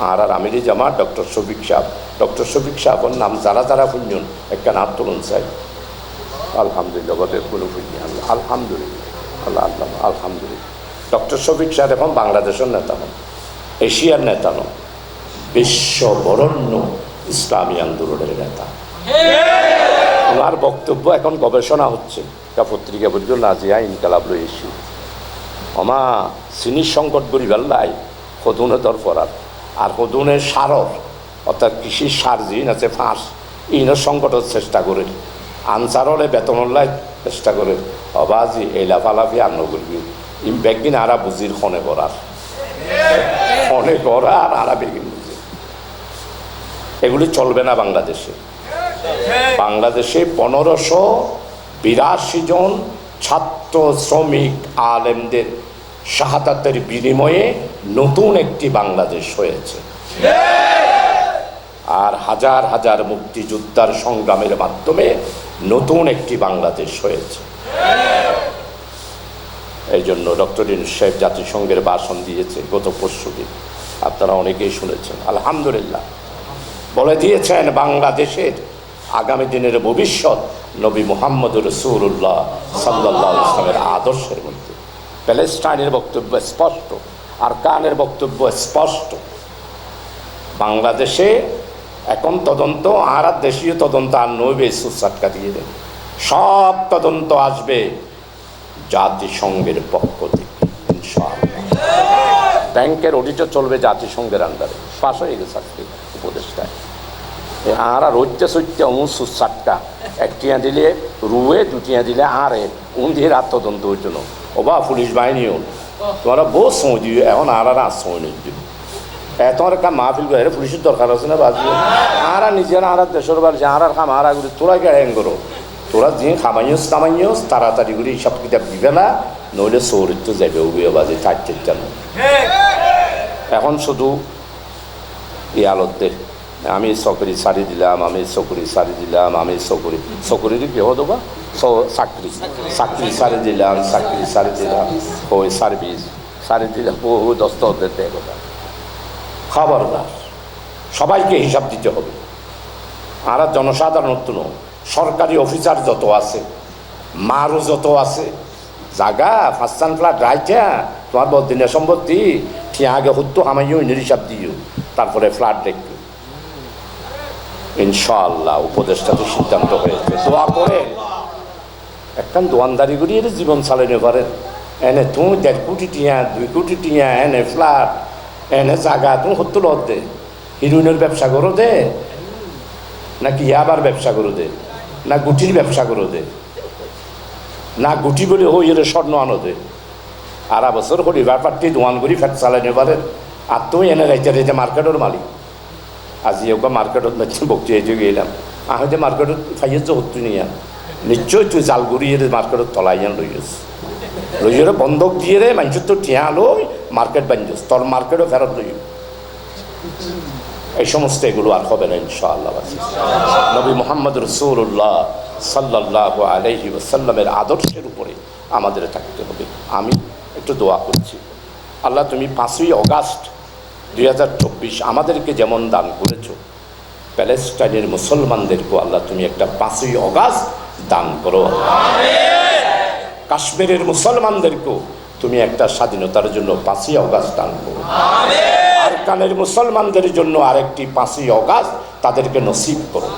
আর আমিরি জামাত doctor Shafiq সাহেবের নাম যারা যারা শুনছেন একটা নাম তুলুন চাই। আলহামদুলিল্লাহ গদের কোনো শুনি আলহামদুলিল্লাহ আল্লাহ আল্লাহ আলহামদুলিল্লাহ। ডক্টর শফিক সাহেব এখন বাংলাদেশের নেতা নন, এশিয়ার নেতা নন, বিশ্ববরণ্য ইসলামী আন্দোলনের নেতা। ওনার বক্তব্য এখন গবেষণা হচ্ছে, পত্রিকা বলল নাজিয়া ইনকালাব ইস্যু অমা চিনির সংকট করি বেল্লাই সদুনে দরপরার আর সদুনের সারর অর্থাৎ কৃষির সার যিন আছে ফাঁস ইনের সংকটের চেষ্টা করে আনসারলে বেতনল্লাই চেষ্টা করে অবাজি এলাফালাফি আন্ন করবি ইম বেগিন আরা বুঝির খনে করার আরা বেগিন বুঝি এগুলি চলবে না বাংলাদেশে। বাংলাদেশে 1582 জন ছাত্র শ্রমিক আলেমদের শাহাদাতের বিনিময়ে নতুন একটি বাংলাদেশ হয়েছে, আর হাজার হাজার মুক্তিযোদ্ধার সংগ্রামের মাধ্যমে নতুন একটি বাংলাদেশ হয়েছে। এই জন্য ডক্টর ইউনূস সাহেব জাতিসংঘের ভাষণ দিয়েছে গত পরশুদিন, আপনারা অনেকেই শুনেছেন। আলহামদুলিল্লাহ বলে দিয়েছেন বাংলাদেশের আগামী দিনের ভবিষ্যৎ নবী মুহাম্মদ রাসূলুল্লাহ সাল্লাল্লাহু আলাইহি ওয়াসাল্লামের আদর্শের মধ্যে। প্যালেস্টাইনের বক্তব্য স্পষ্ট, আরকানের বক্তব্য স্পষ্ট। বাংলাদেশে এখন তদন্ত আর দেশীয় তদন্ত আর নইবে, সুসাটকা দিয়ে দেন, সব তদন্ত আসবে জাতিসংঘের পক্ষ থেকে ইনশাআল্লাহ। ব্যাংকের অডিটর চলবে জাতিসংঘের আন্ডারে, পাশ হয়ে গেছে আজকে উপদেষ্টায়। আর রইতে সইতে অমুক সুসাটকা একটিয়া দিলে রুয়ে দুটিয়া দিলে আরে দিয়ে রাত তদন্ত হইত না। ওবা পুলিশ বাহিনীও তোমরা বহু সময় দিও, এখন আর সময় নেই দিব তোমার কাম মাহফিল করে পুলিশের দরকার আছে না বাজু আর নিজের আর দেশের বাড়ি আর খাম আর আগুলি তোরা কে হ্যাং করো, তোরা যে খামাইস কামাইস তাড়াতাড়ি করে সব কিতাব দিবে না, নইলে চৌরিত্র যাবে উবে বাজে চারটের জন্য। এখন শুধু এই আলোতে আমি চকরি সারি দিলাম, আমি চকরি সারি দিলাম, আমি চকরির কেহ দেবা চাকরি সারি দিলাম, চাকরি সারি দিলাম, ওই সার্ভিস সারি দিলাম, বহু দস্তর দিতে কথা। খবরদার সবাইকে হিসাব দিতে হবে। আর জনসাধারণত্ব সরকারি অফিসার যত আছে, মারও যত আছে, জাগা ফাস্টান ফ্ল্যাট রাইটা তোমার বদিনের সম্পত্তি ঠিক আগে হতো হামাইও হিসাব দিও, তারপরে ফ্ল্যাট দেখবে ইনশাআল্লাহ। উপদেষ্টাতে সিদ্ধান্ত হয়েছে, দোয়া করে একখান দোয়ানদারি করি এর জীবন চালানো পারেন। এনে তুমি 1.5 কোটি টিয়া 2 কোটি টিয়া এনে ফ্ল্যাট এনে জায়গা তুমি সত্তর দে, হিরোইনের ব্যবসা করো দে, নাকি ইয়াবার ব্যবসা করো দে, না গুটির ব্যবসা করো দে, না গুটি বলে হই এর স্বর্ণ আনো দে। আর বছর হরিবার পার্টি দোয়ান করি ফ্যাট চালানো পারেন। আর তুমি এনে রাইতে রাইতে মার্কেটের মালিক। আজি ওকে মার্কেটত বক্তি হয়ে গেলাম আহতে মার্কেটত ফাইয়েছ হতো নিয়া নিশ্চয় তুই জালগুড়ি এর মার্কেটত তলাই যেন লই গেছ, লই গেলে বন্ধক দিয়ে রে মানুষের তো ঠিয়া লই মার্কেট বানিয়েছ, তোর মার্কেটও ফেরত লই। এই সমস্ত এগুলো আর হবে না ইনশাআল্লাহ। নবী মুহাম্মদ রাসূলুল্লাহ সাল্লাল্লাহু আলাইহি ওয়াসাল্লামের আদর্শের উপরে আমাদের থাকতে হবে। আমি একটু দোয়া করছি, আল্লাহ তুমি 5ই অগাস্ট 2024 আমাদেরকে যেমন দান করেছ, প্যালেস্টাইনের মুসলমানদেরকেও আল্লাহ তুমি একটা 5ই অগাস্ট দান করো। কাশ্মীরের মুসলমানদেরকেও তুমি একটা স্বাধীনতার জন্য 5ই অগাস্ট দান করো। আরকানের মুসলমানদের জন্য আরেকটি 5ই অগাস্ট তাদেরকে নসিব করো।